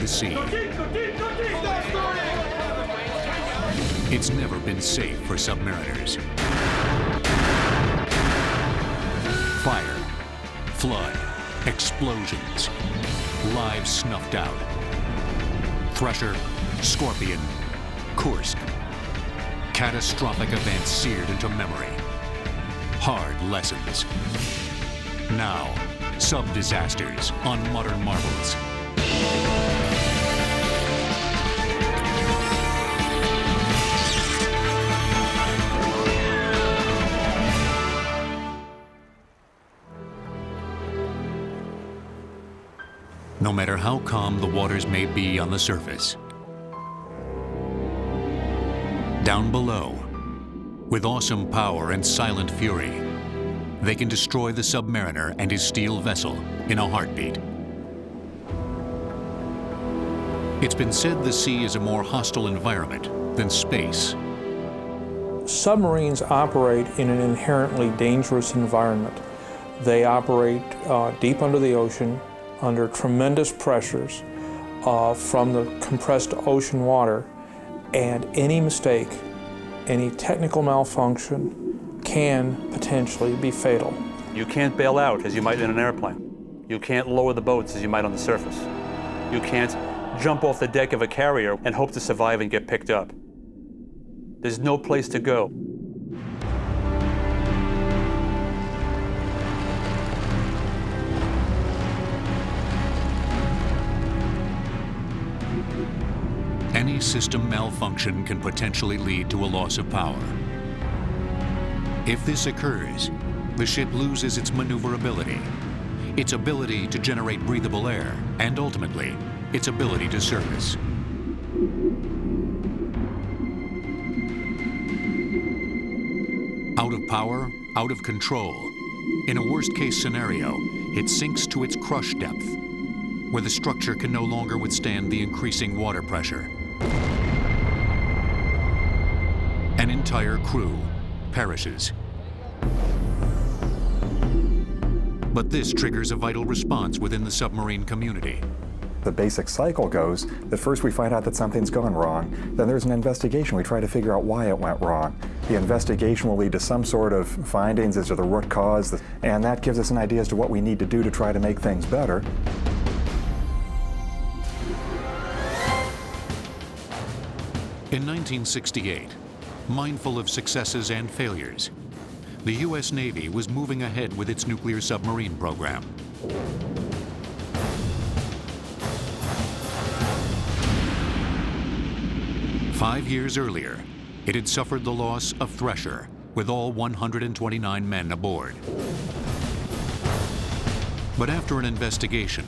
the sea. It's never been safe for submariners. Fire, flood, explosions, lives snuffed out. Thresher, Scorpion, Kursk. Catastrophic events seared into memory. Hard lessons. Now, sub-disasters on modern marvels. No matter how calm the waters may be on the surface, down below, with awesome power and silent fury, they can destroy the submariner and his steel vessel in a heartbeat. It's been said the sea is a more hostile environment than space. Submarines operate in an inherently dangerous environment. They operate deep under the ocean, under tremendous pressures from the compressed ocean water, and any mistake, any technical malfunction can potentially be fatal. You can't bail out as you might in an airplane. You can't lower the boats as you might on the surface. You can't jump off the deck of a carrier and hope to survive and get picked up. There's no place to go. Any system malfunction can potentially lead to a loss of power. If this occurs, the ship loses its maneuverability, its ability to generate breathable air, and ultimately, its ability to surface. Out of power, out of control. In a worst-case scenario, it sinks to its crush depth, where the structure can no longer withstand the increasing water pressure. An entire crew perishes. But this triggers a vital response within the submarine community. The basic cycle goes that first we find out that something's gone wrong, then there's an investigation. We try to figure out why it went wrong. The investigation will lead to some sort of findings as to the root cause, and that gives us an idea as to what we need to do to try to make things better. In 1968, mindful of successes and failures, the U.S. Navy was moving ahead with its nuclear submarine program. Five years earlier, it had suffered the loss of Thresher, with all 129 men aboard. But after an investigation,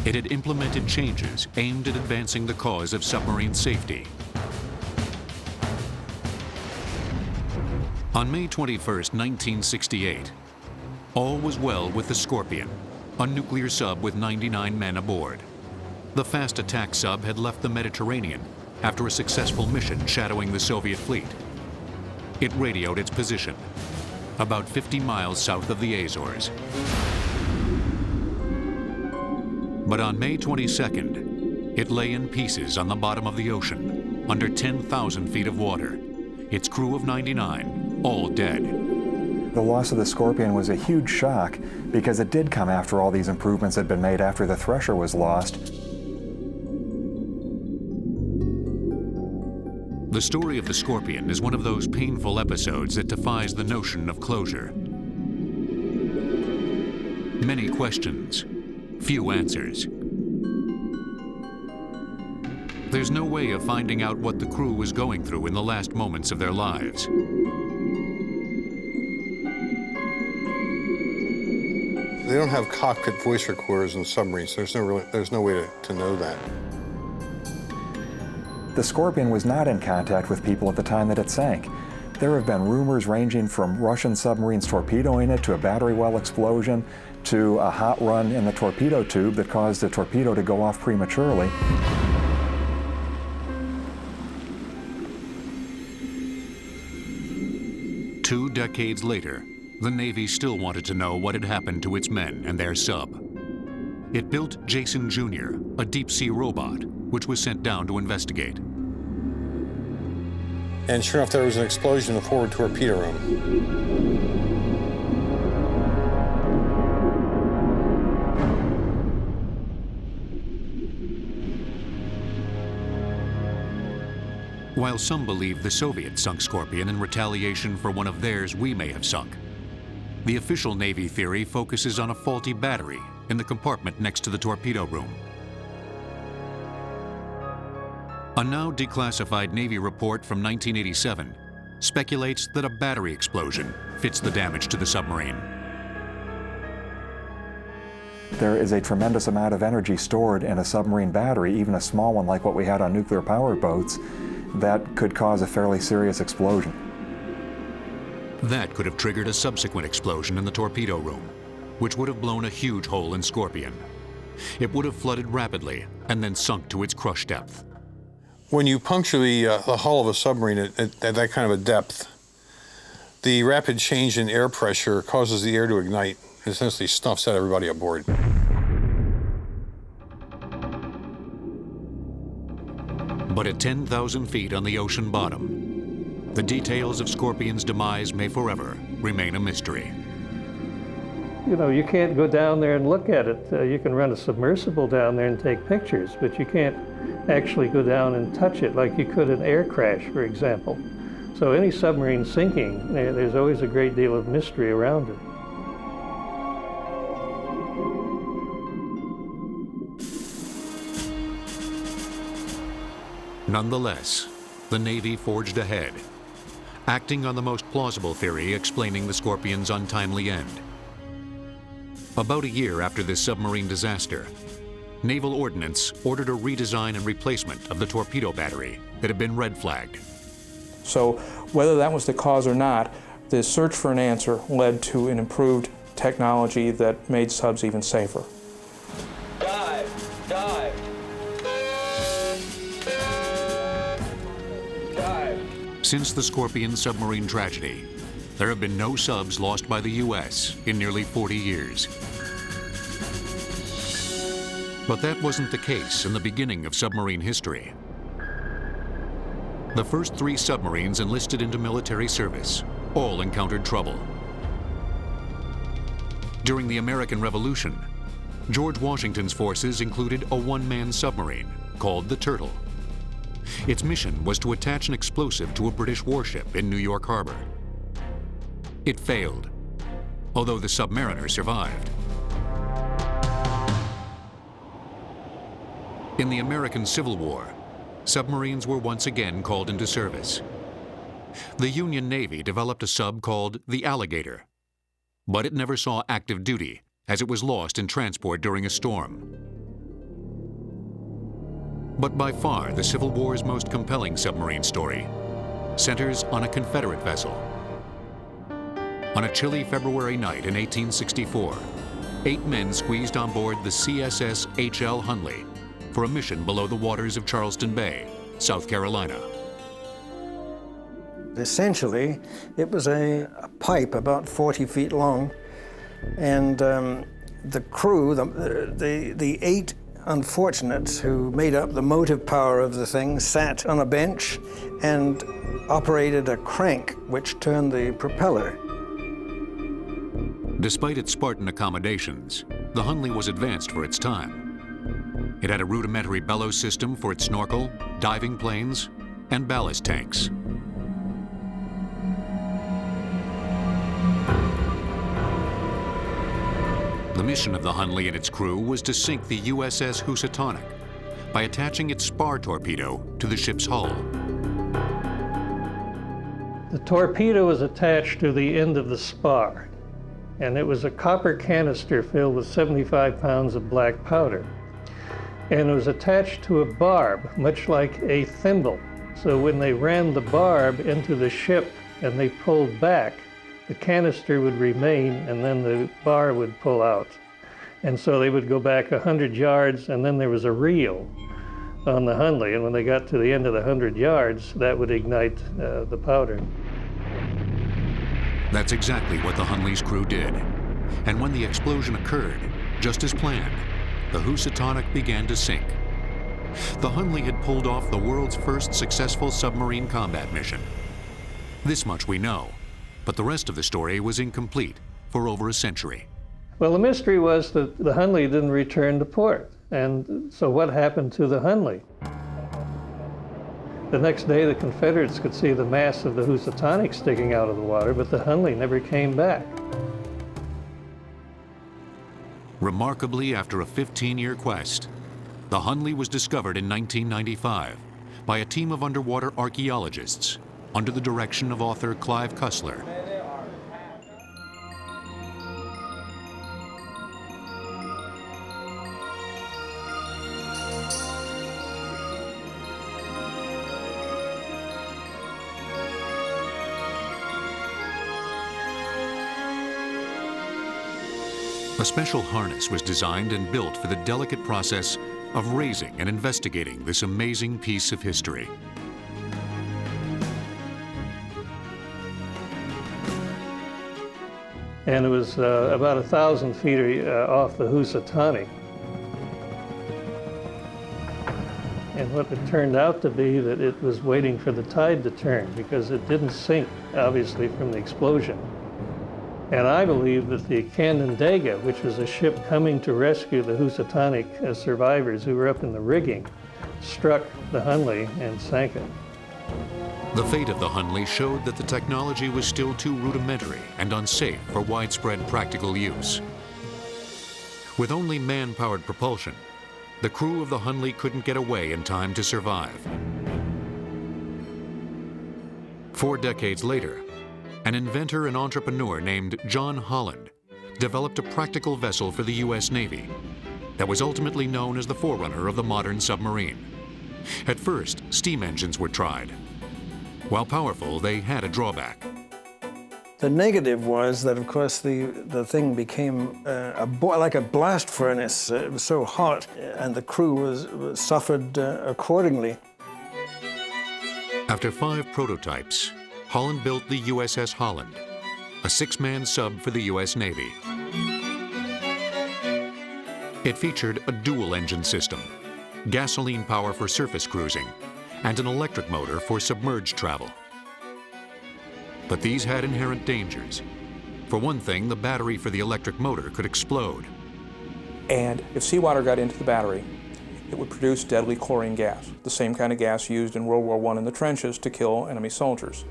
it had implemented changes aimed at advancing the cause of submarine safety. On May 21, 1968, all was well with the Scorpion, a nuclear sub with 99 men aboard. The fast attack sub had left the Mediterranean after a successful mission shadowing the Soviet fleet. It radioed its position, about 50 miles south of the Azores. But on May 22nd, it lay in pieces on the bottom of the ocean, under 10,000 feet of water, its crew of 99 all dead. The loss of the Scorpion was a huge shock because it did come after all these improvements had been made after the Thresher was lost. The story of the Scorpion is one of those painful episodes that defies the notion of closure. Many questions, few answers. There's no way of finding out what the crew was going through in the last moments of their lives. They don't have cockpit voice recorders in submarines. There's no way to know that. The Scorpion was not in contact with people at the time that it sank. There have been rumors ranging from Russian submarines torpedoing it to a battery well explosion to a hot run in the torpedo tube that caused the torpedo to go off prematurely. Two decades later, the Navy still wanted to know what had happened to its men and their sub. It built Jason Jr., a deep-sea robot, which was sent down to investigate. And sure enough, there was an explosion in the forward torpedo room. While some believe the Soviets sunk Scorpion in retaliation for one of theirs we may have sunk, the official Navy theory focuses on a faulty battery in the compartment next to the torpedo room. A now declassified Navy report from 1987 speculates that a battery explosion fits the damage to the submarine. There is a tremendous amount of energy stored in a submarine battery, even a small one like what we had on nuclear-powered boats, that could cause a fairly serious explosion. That could have triggered a subsequent explosion in the torpedo room, which would have blown a huge hole in Scorpion. It would have flooded rapidly and then sunk to its crush depth. When you puncture the hull of a submarine at that kind of a depth, the rapid change in air pressure causes the air to ignite and essentially snuffs out everybody aboard. But at 10,000 feet on the ocean bottom, the details of Scorpion's demise may forever remain a mystery. You know, you can't go down there and look at it. You can run a submersible down there and take pictures, but you can't actually go down and touch it like you could an air crash, for example. So any submarine sinking, there's always a great deal of mystery around it. Nonetheless, the Navy forged ahead, acting on the most plausible theory explaining the Scorpion's untimely end. About a year after this submarine disaster, Naval Ordnance ordered a redesign and replacement of the torpedo battery that had been red flagged. So whether that was the cause or not, the search for an answer led to an improved technology that made subs even safer. Dive! Dive! Dive! Since the Scorpion submarine tragedy, there have been no subs lost by the U.S. in nearly 40 years. But that wasn't the case in the beginning of submarine history. The first 3 submarines enlisted into military service all encountered trouble. During the American Revolution, George Washington's forces included a one-man submarine called the Turtle. Its mission was to attach an explosive to a British warship in New York Harbor. It failed, although the submariner survived. In the American Civil War, submarines were once again called into service. The Union Navy developed a sub called the Alligator, but it never saw active duty as it was lost in transport during a storm. But by far, the Civil War's most compelling submarine story centers on a Confederate vessel. On a chilly February night in 1864, 8 men squeezed on board the CSS H.L. Hunley for a mission below the waters of Charleston Bay, South Carolina. Essentially, it was a pipe about 40 feet long, and the crew, the 8 unfortunates who made up the motive power of the thing, sat on a bench and operated a crank which turned the propeller. Despite its Spartan accommodations, the Hunley was advanced for its time. It had a rudimentary bellows system for its snorkel, diving planes, and ballast tanks. The mission of the Hunley and its crew was to sink the USS Housatonic by attaching its spar torpedo to the ship's hull. The torpedo was attached to the end of the spar, and it was a copper canister filled with 75 pounds of black powder. And it was attached to a barb, much like a thimble. So when they ran the barb into the ship and they pulled back, the canister would remain and then the bar would pull out. And so they would go back 100 yards and then there was a reel on the Hunley. And when they got to the end of the 100 yards, that would ignite the powder. That's exactly what the Hunley's crew did. And when the explosion occurred, just as planned, the Housatonic began to sink. The Hunley had pulled off the world's first successful submarine combat mission. This much we know, but the rest of the story was incomplete for over a century. Well, the mystery was that the Hunley didn't return to port. And so what happened to the Hunley? The next day, the Confederates could see the mass of the Housatonic sticking out of the water, but the Hunley never came back. Remarkably, after a 15-year quest, the Hunley was discovered in 1995 by a team of underwater archaeologists under the direction of author Clive Cussler. A special harness was designed and built for the delicate process of raising and investigating this amazing piece of history. And it was about 1,000 feet off the Housatonic. And what it turned out to be that it was waiting for the tide to turn because it didn't sink, obviously, from the explosion. And I believe that the Canandaigua, which was a ship coming to rescue the Housatonic survivors who were up in the rigging, struck the Hunley and sank it. The fate of the Hunley showed that the technology was still too rudimentary and unsafe for widespread practical use. With only man-powered propulsion, the crew of the Hunley couldn't get away in time to survive. 4 decades later, an inventor and entrepreneur named John Holland developed a practical vessel for the U.S. Navy that was ultimately known as the forerunner of the modern submarine. At first, steam engines were tried. While powerful, they had a drawback. The negative was that, of course, the thing became like a blast furnace. It was so hot, and the crew suffered accordingly. After 5 prototypes, Holland built the USS Holland, a 6-man sub for the U.S. Navy. It featured a dual-engine system, gasoline power for surface cruising, and an electric motor for submerged travel. But these had inherent dangers. For one thing, the battery for the electric motor could explode. And if seawater got into the battery, it would produce deadly chlorine gas, the same kind of gas used in World War I in the trenches to kill enemy soldiers.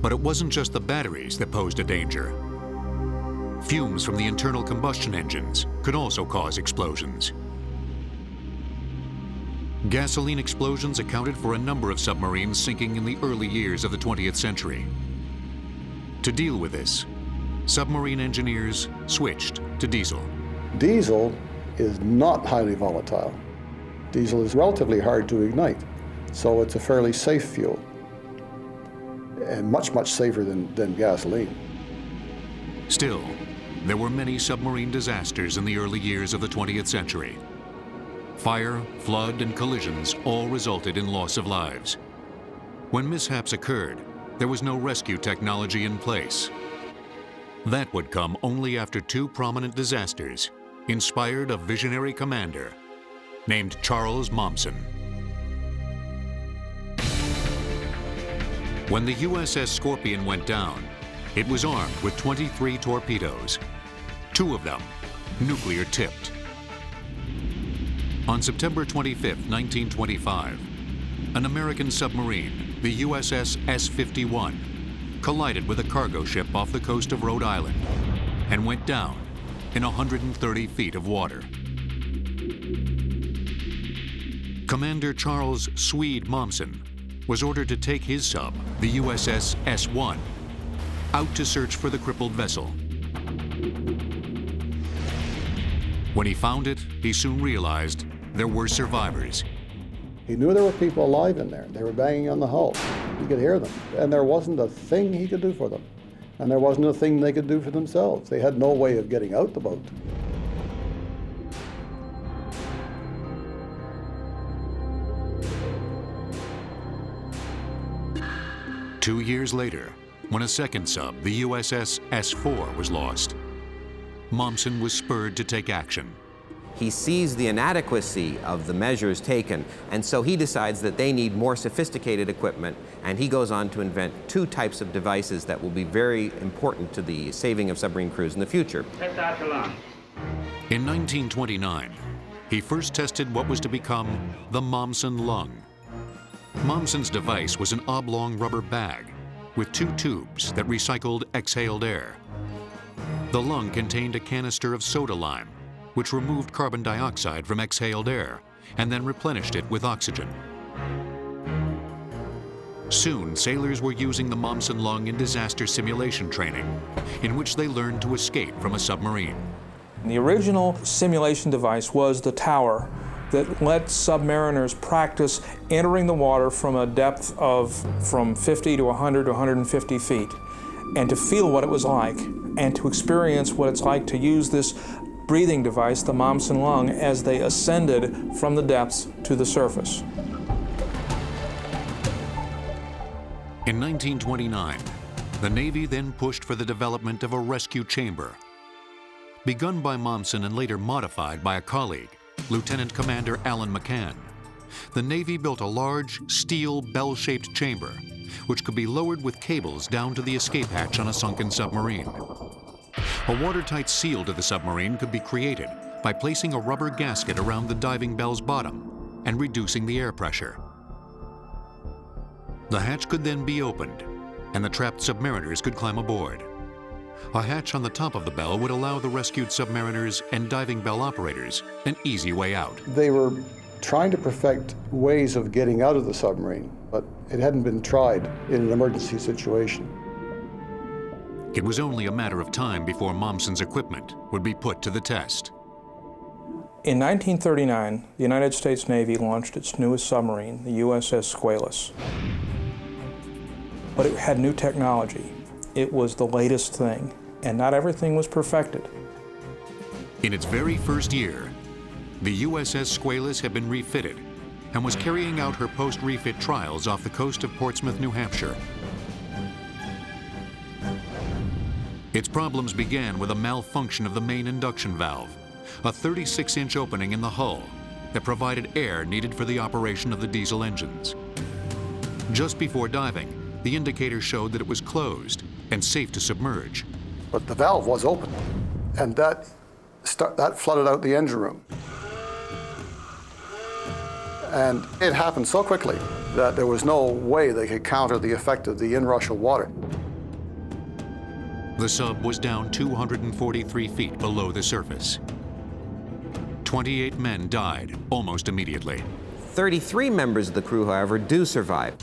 But it wasn't just the batteries that posed a danger. Fumes from the internal combustion engines could also cause explosions. Gasoline explosions accounted for a number of submarines sinking in the early years of the 20th century. To deal with this, submarine engineers switched to diesel. Diesel is not highly volatile. Diesel is relatively hard to ignite, so it's a fairly safe fuel, and much, much safer than gasoline. Still, there were many submarine disasters in the early years of the 20th century. Fire, flood, and collisions all resulted in loss of lives. When mishaps occurred, there was no rescue technology in place. That would come only after 2 prominent disasters inspired a visionary commander named Charles Momsen. When the USS Scorpion went down, it was armed with 23 torpedoes, 2 of them nuclear-tipped. On September 25, 1925, an American submarine, the USS S-51, collided with a cargo ship off the coast of Rhode Island and went down in 130 feet of water. Commander Charles "Swede" Momsen was ordered to take his sub, the USS S-1, out to search for the crippled vessel. When he found it, he soon realized there were survivors. He knew there were people alive in there. They were banging on the hull. He could hear them, and there wasn't a thing he could do for them. And there wasn't a thing they could do for themselves. They had no way of getting out the boat. Two years later, when a second sub, the USS S-4, was lost, Momsen was spurred to take action. He sees the inadequacy of the measures taken, and so he decides that they need more sophisticated equipment, and he goes on to invent two types of devices that will be very important to the saving of submarine crews in the future. In 1929, he first tested what was to become the Mommsen lung. Mommsen's device was an oblong rubber bag with two tubes that recycled exhaled air. The lung contained a canister of soda lime, which removed carbon dioxide from exhaled air and then replenished it with oxygen. Soon, sailors were using the Mommsen lung in disaster simulation training, in which they learned to escape from a submarine. The original simulation device was the tower that let submariners practice entering the water from a depth of from 50 to 100 to 150 feet, and to feel what it was like, and to experience what it's like to use this breathing device, the Mommsen lung, as they ascended from the depths to the surface. In 1929, the Navy then pushed for the development of a rescue chamber. Begun by Mommsen and later modified by a colleague, Lieutenant Commander Alan McCann, the Navy built a large steel bell-shaped chamber which could be lowered with cables down to the escape hatch on a sunken submarine. A watertight seal to the submarine could be created by placing a rubber gasket around the diving bell's bottom and reducing the air pressure. The hatch could then be opened, and the trapped submariners could climb aboard. A hatch on the top of the bell would allow the rescued submariners and diving bell operators an easy way out. They were trying to perfect ways of getting out of the submarine, but it hadn't been tried in an emergency situation. It was only a matter of time before Mommsen's equipment would be put to the test. In 1939, the United States Navy launched its newest submarine, the USS Squalus. But it had new technology. It was the latest thing, and not everything was perfected. In its very first year, the USS Squalus had been refitted and was carrying out her post-refit trials off the coast of Portsmouth, New Hampshire. Its problems began with a malfunction of the main induction valve, a 36-inch opening in the hull that provided air needed for the operation of the diesel engines. Just before diving, the indicator showed that it was closed and safe to submerge. But the valve was open, and that flooded out the engine room. And it happened so quickly that there was no way they could counter the effect of the inrush of water. The sub was down 243 feet below the surface. 28 men died almost immediately. 33 members of the crew, however, do survive.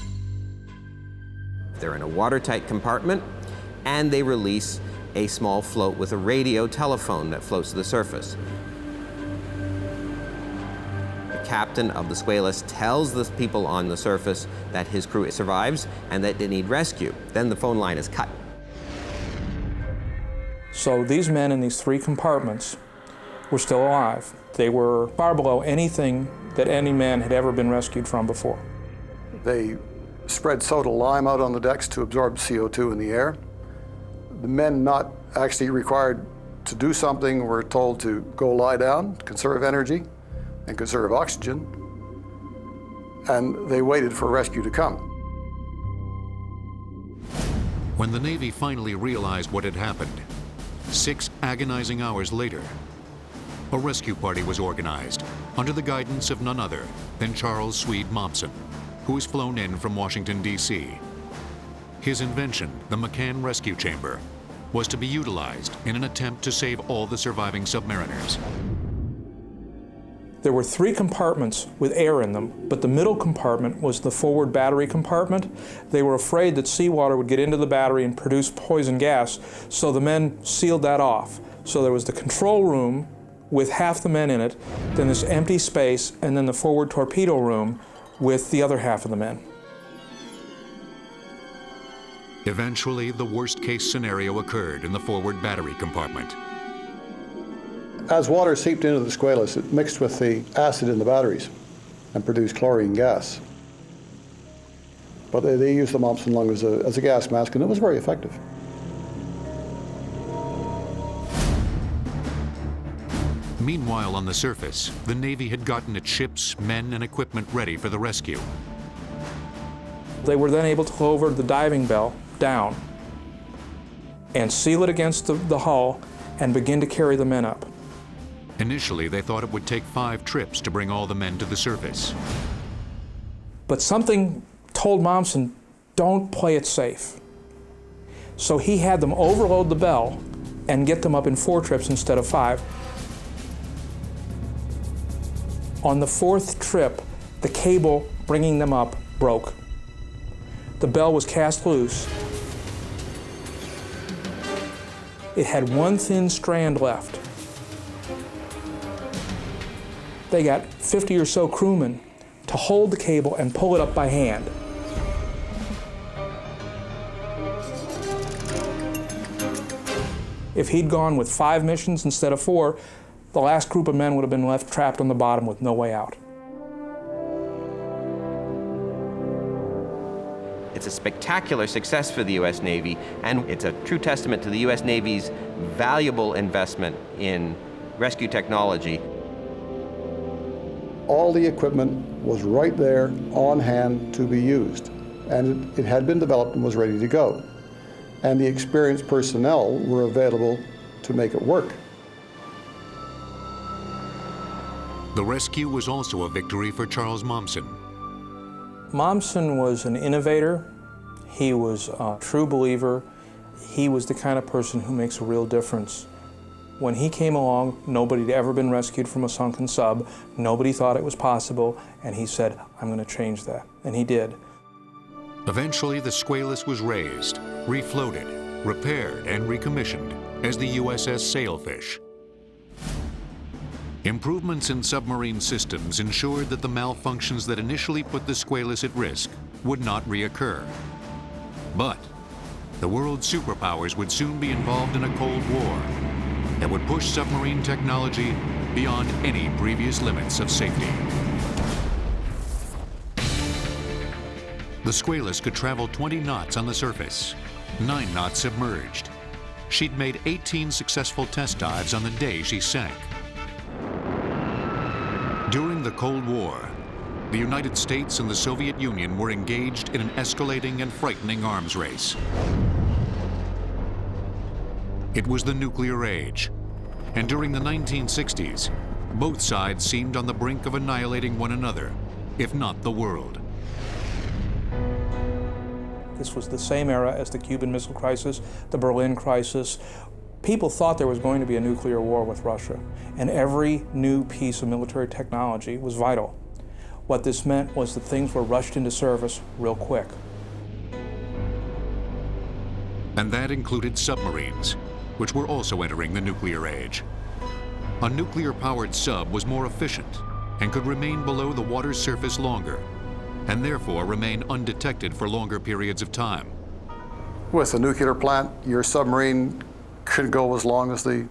They're in a watertight compartment, and they release a small float with a radio telephone that floats to the surface. The captain of the Squalus tells the people on the surface that his crew survives and that they need rescue. Then the phone line is cut. So these men in these three compartments were still alive. They were far below anything that any man had ever been rescued from before. They spread soda lime out on the decks to absorb CO2 in the air. The men not actually required to do something were told to go lie down, conserve energy, and conserve oxygen, and they waited for rescue to come. When the Navy finally realized what had happened, 6 agonizing hours later, a rescue party was organized under the guidance of none other than Charles Swede Mommsen, who was flown in from Washington, D.C. His invention, the McCann Rescue Chamber, was to be utilized in an attempt to save all the surviving submariners. There were 3 compartments with air in them, but the middle compartment was the forward battery compartment. They were afraid that seawater would get into the battery and produce poison gas, so the men sealed that off. So there was the control room with half the men in it, then this empty space, and then the forward torpedo room with the other half of the men. Eventually, the worst-case scenario occurred in the forward battery compartment. As water seeped into the Squalus, it mixed with the acid in the batteries and produced chlorine gas. But they used the Mommsen lung as a gas mask, and it was very Meanwhile, on the surface, the Navy had gotten its ships, men, and equipment ready for the rescue. They were then able to lower the diving bell down and seal it against the hull and begin to carry the men up. Initially, they thought it would take 5 trips to bring all the men to the surface. But something told Mommsen, don't play it safe. So he had them overload the bell and get them up in 4 trips instead of 5. On the 4th trip, the cable bringing them up broke. The bell was cast loose. It had 1 thin strand left. They got 50 or so crewmen to hold the cable and pull it up by hand. If he'd gone with 5 missions instead of 4, the last group of men would have been left trapped on the bottom with no way out. It's a spectacular success for the U.S. Navy, and it's a true testament to the U.S. Navy's valuable investment in rescue technology. All the equipment was right there on hand to be used, and it had been developed and was ready to go. And the experienced personnel were available to make it work. The rescue was also a victory for Charles Mommsen. Mommsen was an innovator. He was a true believer. He was the kind of person who makes a real difference. When he came along, nobody had ever been rescued from a sunken sub. Nobody thought it was possible, and he said, I'm going to change that. And he did. Eventually, the Squalus was raised, refloated, repaired, and recommissioned as the USS Sailfish. Improvements in submarine systems ensured that the malfunctions that initially put the Squalus at risk would not reoccur. But the world's superpowers would soon be involved in a Cold War that would push submarine technology beyond any previous limits of safety. The Squalus could travel 20 knots on the surface, 9 knots submerged. She'd made 18 successful test dives on the day she sank. During the Cold War, the United States and the Soviet Union were engaged in an escalating and frightening arms race. It was the nuclear age, and during the 1960s, both sides seemed on the brink of annihilating one another, if not the world. This was the same era as the Cuban Missile Crisis, the Berlin crisis. People thought there was going to be a nuclear war with Russia, and every new piece of military technology was vital. What this meant was that things were rushed into service real quick. And that included submarines, which were also entering the nuclear age. A nuclear-powered sub was more efficient and could remain below the water's surface longer, and therefore remain undetected for longer periods of time. With a nuclear plant, your submarine could go as long as the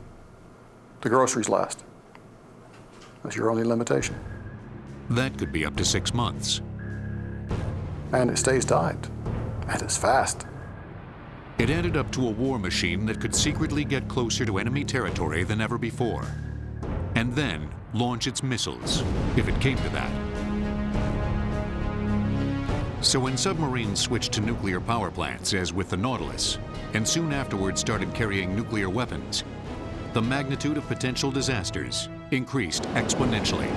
groceries last. That's your only limitation. That could be up to 6 months. And it stays dived, and it's fast. It added up to a war machine that could secretly get closer to enemy territory than ever before, and then launch its missiles, if it came to that. So when submarines switched to nuclear power plants, as with the Nautilus, and soon afterwards started carrying nuclear weapons, the magnitude of potential disasters increased exponentially.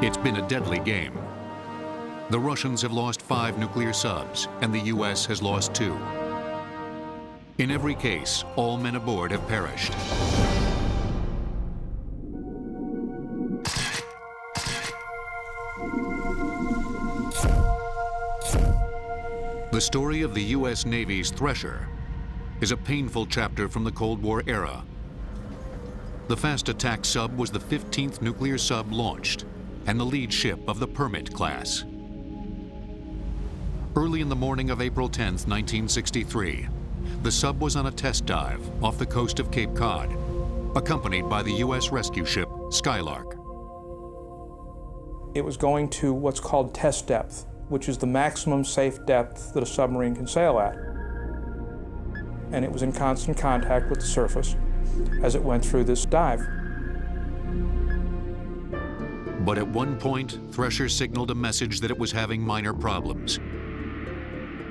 It's been a deadly game. The Russians have lost 5 nuclear subs, and the US has lost 2. In every case, all men aboard have perished. The story of the US Navy's Thresher is a painful chapter from the Cold War era. The Fast Attack sub was the 15th nuclear sub launched and the lead ship of the Permit class. Early in the morning of April 10, 1963, the sub was on a test dive off the coast of Cape Cod, accompanied by the U.S. rescue ship Skylark. It was going to what's called test depth, which is the maximum safe depth that a submarine can sail at. and it was in constant contact with the surface as it went through this dive. But at one point, Thresher signaled a message that it was having minor problems.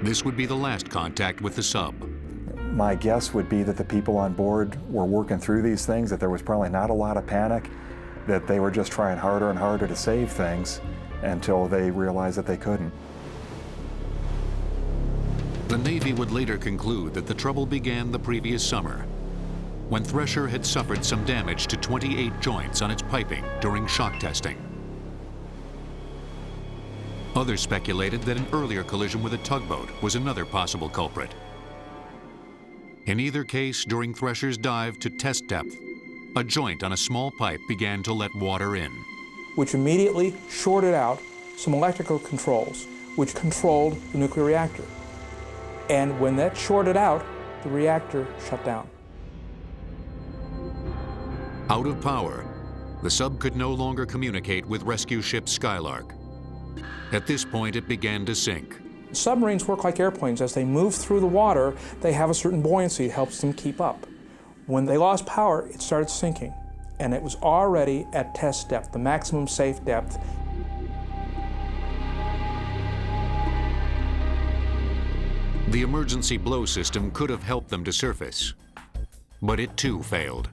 This would be the last contact with the sub. My guess would be that the people on board were working through these things, that there was probably not a lot of panic, that they were just trying harder and harder to save things until they realized that they couldn't. The Navy would later conclude that the trouble began the previous summer, when Thresher had suffered some damage to 28 joints on its piping during shock testing. Others speculated that an earlier collision with a tugboat was another possible culprit. In either case, during Thresher's dive to test depth, a joint on a small pipe began to let water in, which immediately shorted out some electrical controls, which controlled the nuclear reactor. And when that shorted out, the reactor shut down. Out of power, the sub could no longer communicate with rescue ship Skylark. At this point, it began to sink. Submarines work like airplanes. As they move through the water, they have a certain buoyancy that helps them keep up. When they lost power, it started sinking, and it was already at test depth, the maximum safe depth. The emergency blow system could have helped them to surface, but it too failed.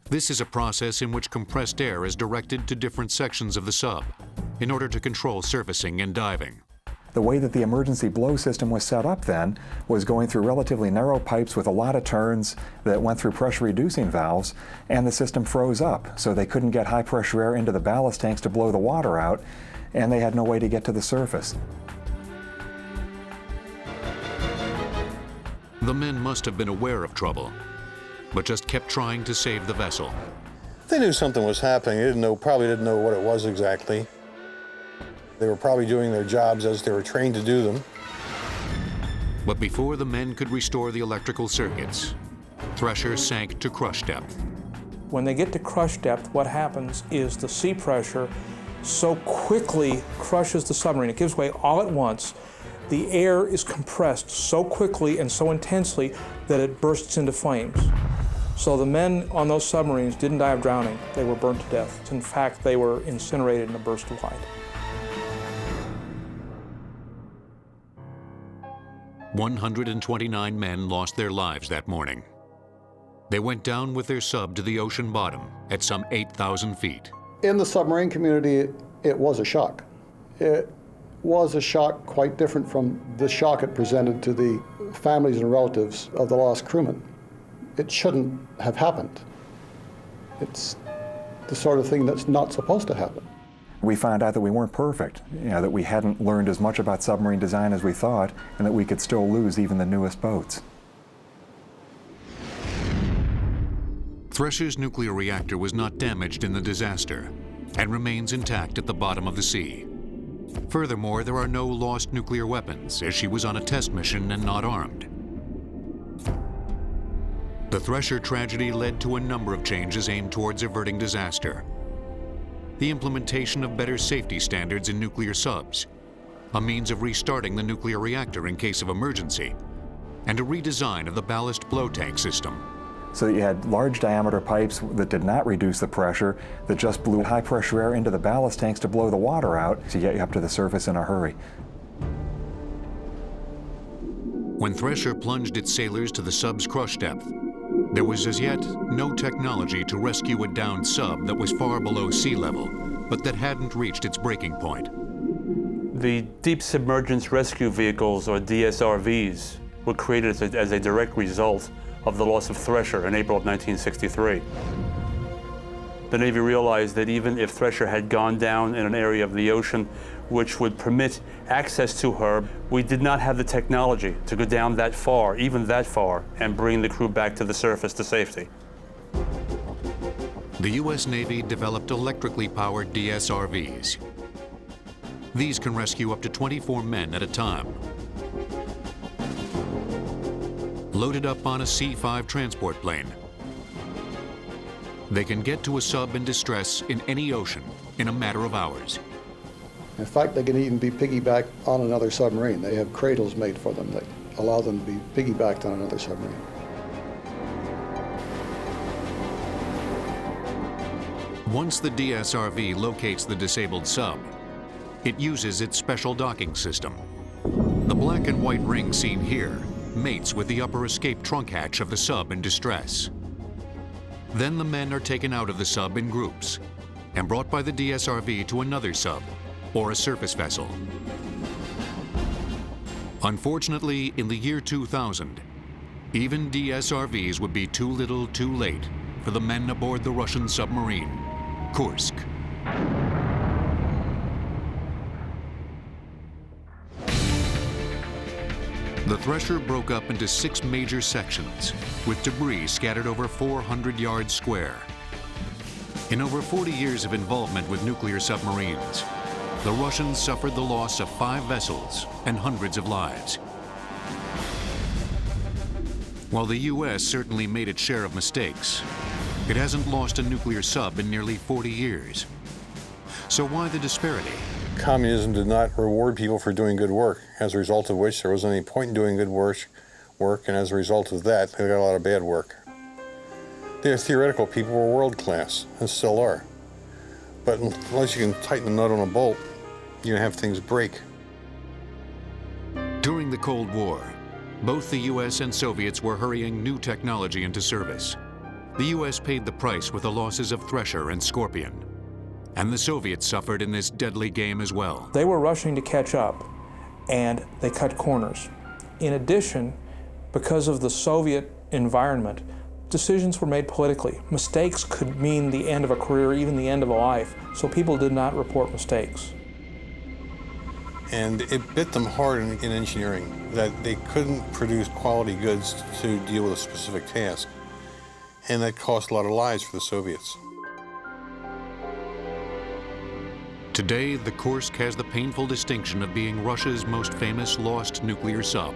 This is a process in which compressed air is directed to different sections of the sub in order to control surfacing and diving. The way that the emergency blow system was set up then was going through relatively narrow pipes with a lot of turns that went through pressure reducing valves, and the system froze up, so they couldn't get high pressure air into the ballast tanks to blow the water out, and they had no way to get to the surface. The men must have been aware of trouble, but just kept trying to save the vessel. They knew something was happening. They probably didn't know what it was exactly. They were probably doing their jobs as they were trained to do them. But before the men could restore the electrical circuits, Thresher sank to crush depth. When they get to crush depth, what happens is the sea pressure so quickly crushes the submarine. It gives way all at once. The air is compressed so quickly and so intensely that it bursts into flames. So the men on those submarines didn't die of drowning. They were burnt to death. In fact, they were incinerated in a burst of light. 129 men lost their lives that morning. They went down with their sub to the ocean bottom at some 8,000 feet. In the submarine community, it was a shock. It was a shock quite different from the shock it presented to the families and relatives of the lost crewmen. It shouldn't have happened. It's the sort of thing that's not supposed to happen. We found out that we weren't perfect, that we hadn't learned as much about submarine design as we thought, and that we could still lose even the newest boats. Thresher's nuclear reactor was not damaged in the disaster and remains intact at the bottom of the sea. Furthermore, there are no lost nuclear weapons, as she was on a test mission and not armed. The Thresher tragedy led to a number of changes aimed towards averting disaster. The implementation of better safety standards in nuclear subs, a means of restarting the nuclear reactor in case of emergency, and a redesign of the ballast blow tank system. So that you had large diameter pipes that did not reduce the pressure, that just blew high pressure air into the ballast tanks to blow the water out to get you up to the surface in a hurry. When Thresher plunged its sailors to the sub's crush depth, there was as yet no technology to rescue a downed sub that was far below sea level, but that hadn't reached its breaking point. The Deep Submergence Rescue Vehicles, or DSRVs, were created as a direct result of the loss of Thresher in April of 1963. The Navy realized that even if Thresher had gone down in an area of the ocean which would permit access to her, we did not have the technology to go down that far, even that far, and bring the crew back to the surface to safety. The U.S. Navy developed electrically powered DSRVs. These can rescue up to 24 men at a time. Loaded up on a C-5 transport plane, they can get to a sub in distress in any ocean in a matter of hours. In fact, they can even be piggybacked on another submarine. They have cradles made for them that allow them to be piggybacked on another submarine. Once the DSRV locates the disabled sub, it uses its special docking system. The black and white ring seen here mates with the upper escape trunk hatch of the sub in distress. Then the men are taken out of the sub in groups and brought by the DSRV to another sub or a surface vessel. Unfortunately, in the year 2000, even DSRVs would be too little too late for the men aboard the Russian submarine, Kursk. The Thresher broke up into 6 major sections, with debris scattered over 400 yards square. In over 40 years of involvement with nuclear submarines, the Russians suffered the loss of 5 vessels and hundreds of lives. While the U.S. certainly made its share of mistakes, it hasn't lost a nuclear sub in nearly 40 years. So why the disparity? Communism did not reward people for doing good work, as a result of which there wasn't any point in doing good work, and as a result of that, they got a lot of bad work. Their theoretical people were world class, and still are. But unless you can tighten the nut on a bolt, you're gonna have things break. During the Cold War, both the U.S. and Soviets were hurrying new technology into service. The U.S. paid the price with the losses of Thresher and Scorpion. And the Soviets suffered in this deadly game as well. They were rushing to catch up, and they cut corners. In addition, because of the Soviet environment, decisions were made politically. Mistakes could mean the end of a career, even the end of a life, so people did not report mistakes. And it bit them hard in engineering, that they couldn't produce quality goods to deal with a specific task. And that cost a lot of lives for the Soviets. Today, the Kursk has the painful distinction of being Russia's most famous lost nuclear sub.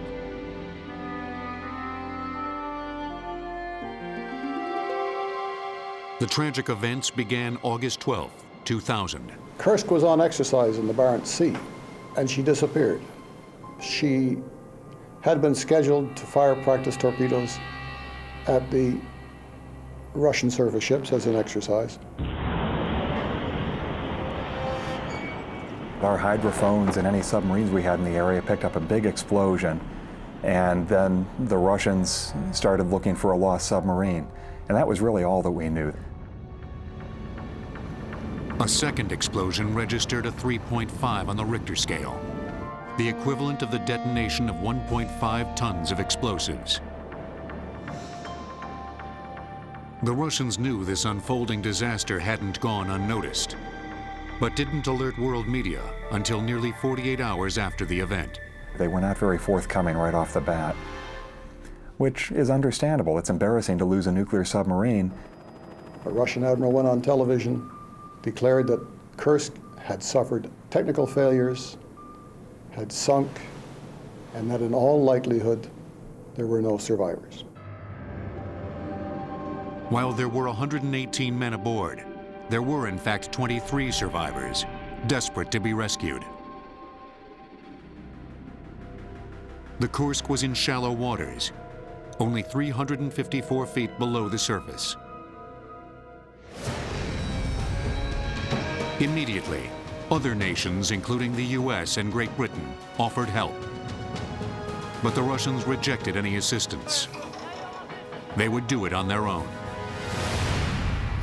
The tragic events began August 12, 2000. Kursk was on exercise in the Barents Sea, and she disappeared. She had been scheduled to fire practice torpedoes at the Russian surface ships as an exercise. Our hydrophones and any submarines we had in the area picked up a big explosion, and then the Russians started looking for a lost submarine, and that was really all that we knew. A second explosion registered a 3.5 on the Richter scale, the equivalent of the detonation of 1.5 tons of explosives. The Russians knew this unfolding disaster hadn't gone unnoticed, but didn't alert world media until nearly 48 hours after the event. They were not very forthcoming right off the bat, which is understandable. It's embarrassing to lose a nuclear submarine. A Russian admiral went on television, declared that Kursk had suffered technical failures, had sunk, and that in all likelihood there were no survivors. While there were 118 men aboard, there were in fact 23 survivors, desperate to be rescued. The Kursk was in shallow waters, only 354 feet below the surface. Immediately, other nations, including the US and Great Britain, offered help. But the Russians rejected any assistance. They would do it on their own.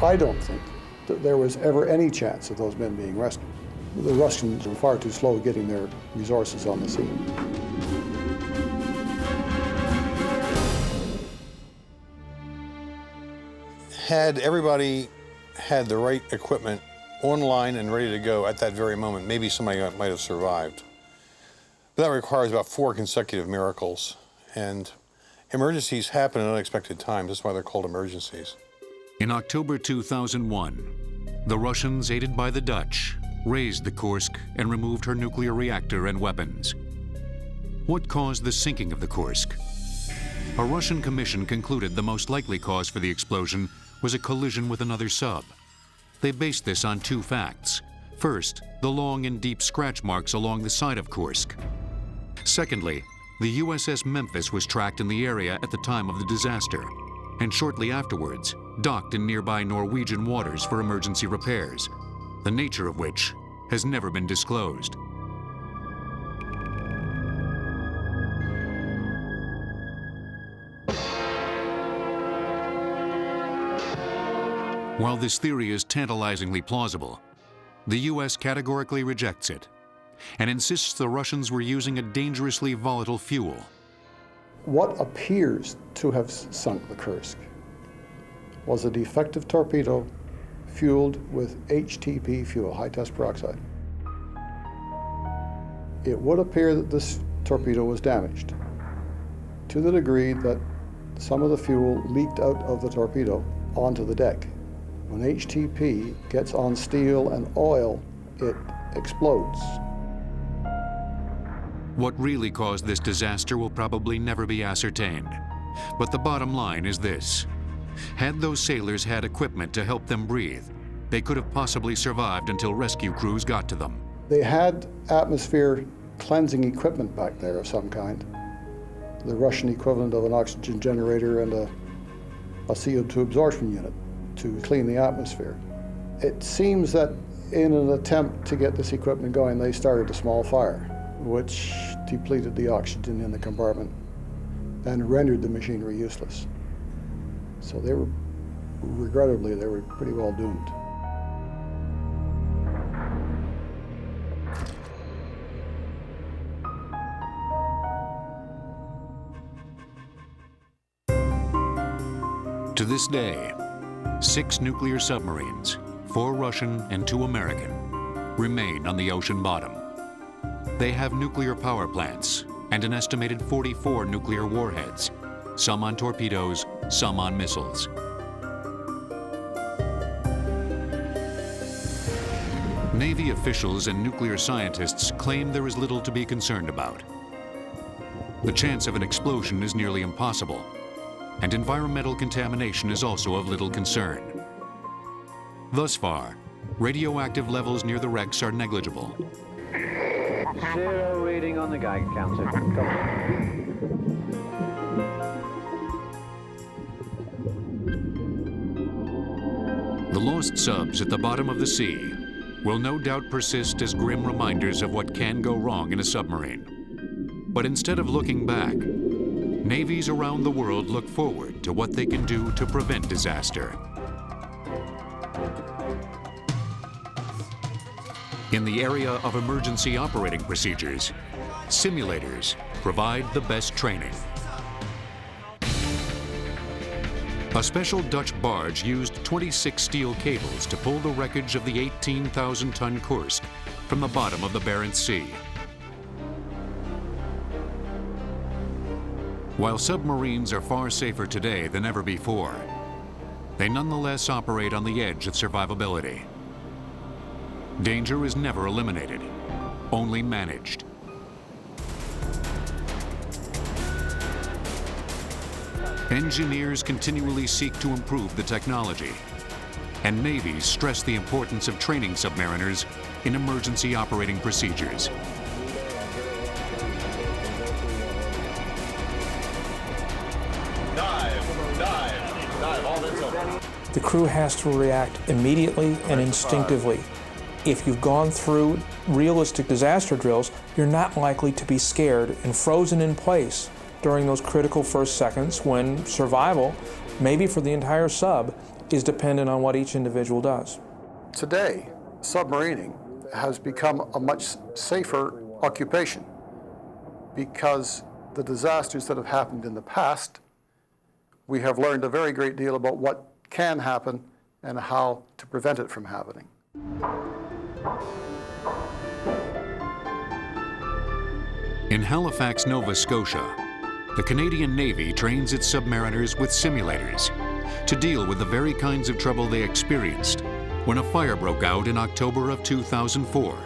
I don't think that there was ever any chance of those men being rescued. The Russians were far too slow getting their resources on the scene. Had everybody had the right equipment online and ready to go at that very moment, maybe somebody might have survived. But that requires about 4 consecutive miracles. And emergencies happen at unexpected times. That's why they're called emergencies. In October 2001, the Russians, aided by the Dutch, raised the Kursk and removed her nuclear reactor and weapons. What caused the sinking of the Kursk? A Russian commission concluded the most likely cause for the explosion was a collision with another sub. They based this on 2 facts. First, the long and deep scratch marks along the side of Kursk. Secondly, The USS Memphis was tracked in the area at the time of the disaster, and shortly afterwards docked in nearby Norwegian waters for emergency repairs, the nature of which has never been disclosed. While this theory is tantalizingly plausible, the US categorically rejects it and insists the Russians were using a dangerously volatile fuel. What appears to have sunk the Kursk was a defective torpedo fueled with HTP fuel, high test peroxide. It would appear that this torpedo was damaged to the degree that some of the fuel leaked out of the torpedo onto the deck. When HTP gets on steel and oil, it explodes. What really caused this disaster will probably never be ascertained. But the bottom line is this: had those sailors had equipment to help them breathe, they could have possibly survived until rescue crews got to them. They had atmosphere cleansing equipment back there of some kind, the Russian equivalent of an oxygen generator and a CO2 absorption unit to clean the atmosphere. It seems that in an attempt to get this equipment going, they started a small fire, which depleted the oxygen in the compartment and rendered the machinery useless. So they were, regrettably, they were pretty well doomed. To this day, 6 nuclear submarines, 4 Russian and 2 American, remain on the ocean bottom. They have nuclear power plants and an estimated 44 nuclear warheads, some on torpedoes, some on missiles. Navy officials and nuclear scientists claim there is little to be concerned about. The chance of an explosion is nearly impossible, and environmental contamination is also of little concern. Thus far, radioactive levels near the wrecks are negligible. 0 reading on the Geiger counter. The lost subs at the bottom of the sea will no doubt persist as grim reminders of what can go wrong in a submarine. But instead of looking back, navies around the world look forward to what they can do to prevent disaster. In the area of emergency operating procedures, simulators provide the best training. A special Dutch barge used 26 steel cables to pull the wreckage of the 18,000-ton Kursk from the bottom of the Barents Sea. While submarines are far safer today than ever before, they nonetheless operate on the edge of survivability. Danger is never eliminated, only managed. Engineers continually seek to improve the technology, and navies stress the importance of training submariners in emergency operating procedures. The crew has to react immediately and instinctively. If you've gone through realistic disaster drills, you're not likely to be scared and frozen in place during those critical first seconds when survival, maybe for the entire sub, is dependent on what each individual does. Today, submarining has become a much safer occupation because the disasters that have happened in the past, we have learned a very great deal about what can happen and how to prevent it from happening. In Halifax, Nova Scotia, the Canadian Navy trains its submariners with simulators to deal with the very kinds of trouble they experienced when a fire broke out in October of 2004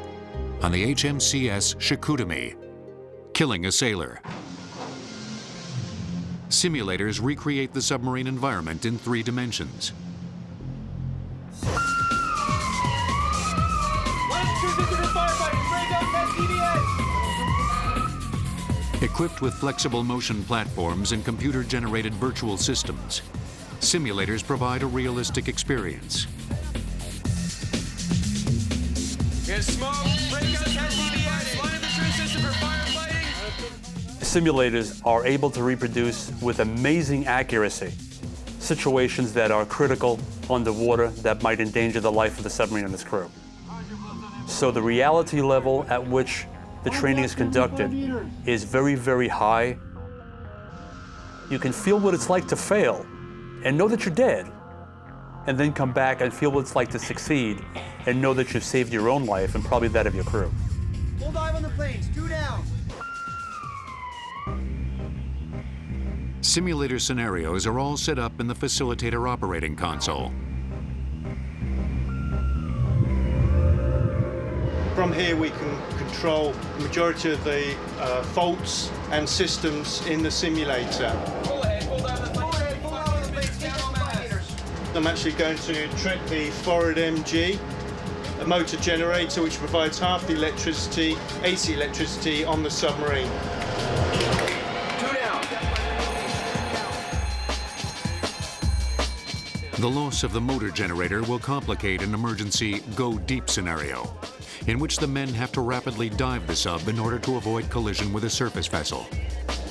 on the HMCS Chicoutimi, killing a sailor. Simulators recreate the submarine environment in 3 dimensions. Equipped with flexible motion platforms and computer-generated virtual systems, simulators provide a realistic experience. Here's smoke. Breakout 10 dBs. Line of entry system for firefighting. Simulators are able to reproduce with amazing accuracy situations that are critical underwater that might endanger the life of the submarine and its crew. So the reality level at which the training is conducted is very, very high. You can feel what it's like to fail and know that you're dead, and then come back and feel what it's like to succeed and know that you've saved your own life and probably that of your crew. Full dive on the planes, 2 down. Simulator scenarios are all set up in the facilitator operating console. From here we can control the majority of the faults and systems in the simulator. Pull ahead, pull down the planes. Pull down the planes, down on meters. I'm actually going to trip the Forward MG, a motor generator which provides half the electricity, AC electricity on the submarine. 2 down. The loss of the motor generator will complicate an emergency go deep scenario, in which the men have to rapidly dive the sub in order to avoid collision with a surface vessel.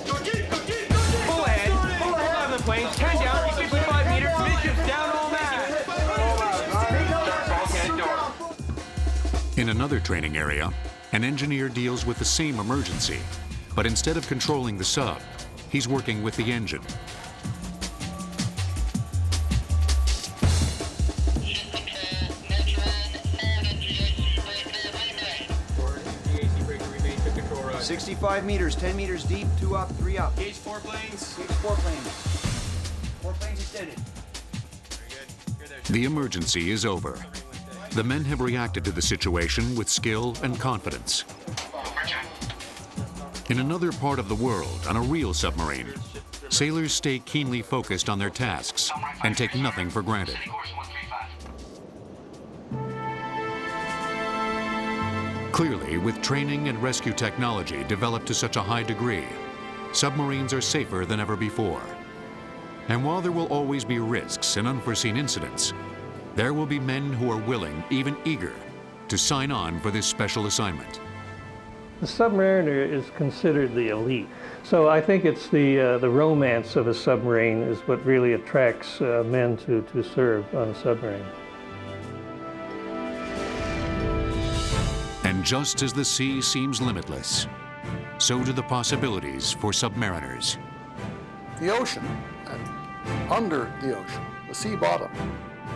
Go deep, go deep, go deep. Pull ahead, pull down the planes. 10 down, 55 meters. Midship's down all mass. In another training area, an engineer deals with the same emergency, but instead of controlling the sub, he's working with the engine. Remain to control rod. 65 meters, 10 meters deep, 2 up, 3 up. Gauge 4 planes. Gauge 4 planes. 4 planes extended. Very good. You're there. The emergency is over. The men have reacted to the situation with skill and confidence. In another part of the world, on a real submarine, sailors stay keenly focused on their tasks and take nothing for granted. Clearly, with training and rescue technology developed to such a high degree, submarines are safer than ever before. And while there will always be risks and unforeseen incidents, there will be men who are willing, even eager, to sign on for this special assignment. The submariner is considered the elite. So I think it's the romance of a submarine is what really attracts men to serve on a submarine. And just as the sea seems limitless, so do the possibilities for submariners. The ocean and under the ocean, the sea bottom,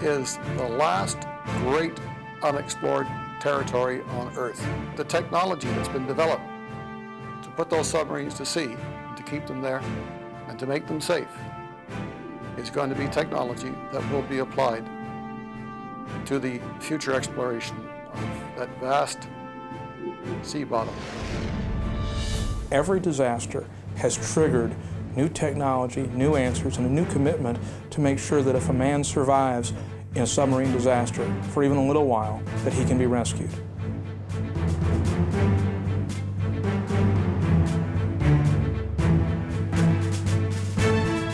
is the last great unexplored territory on Earth. The technology that's been developed to put those submarines to sea, to keep them there, and to make them safe, is going to be technology that will be applied to the future exploration of that vast sea bottom. Every disaster has triggered new technology, new answers, and a new commitment to make sure that if a man survives in a submarine disaster for even a little while, that he can be rescued.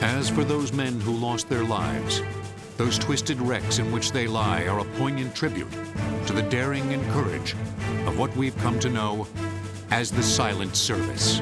As for those men who lost their lives, those twisted wrecks in which they lie are a poignant tribute to the daring and courage of what we've come to know as the Silent Service.